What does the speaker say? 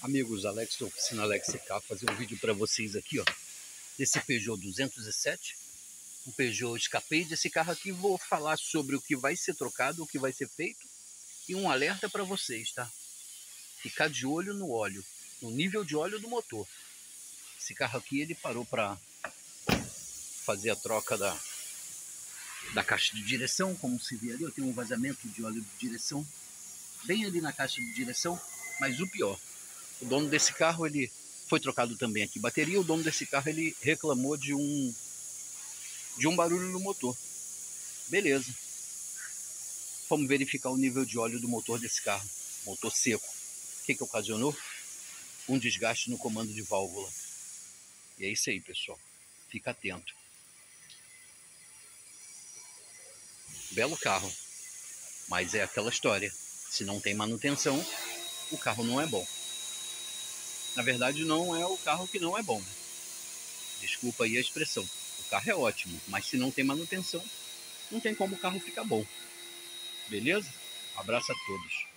Amigos, Alex da Oficina Alex CK, fazer um vídeo para vocês aqui, ó, desse Peugeot 207, um Peugeot Escape desse carro aqui. Vou falar sobre o que vai ser trocado, o que vai ser feito e um alerta para vocês, tá? Ficar de olho no óleo, no nível de óleo do motor. Esse carro aqui, ele parou para fazer a troca da caixa de direção, como se vê ali, eu tenho um vazamento de óleo de direção bem ali na caixa de direção, mas o pior, o dono desse carro, ele foi trocado também aqui bateria. O dono desse carro, ele reclamou de um barulho no motor. Beleza, vamos verificar o nível de óleo do motor desse carro. Motor seco. O que ocasionou? Um desgaste no comando de válvula. E é isso aí, pessoal, fica atento. Belo carro, mas é aquela história, se não tem manutenção, o carro não é bom. Na verdade, não é o carro que não é bom, né? Desculpa aí a expressão. O carro é ótimo, mas se não tem manutenção, não tem como o carro ficar bom. Beleza? Abraço a todos.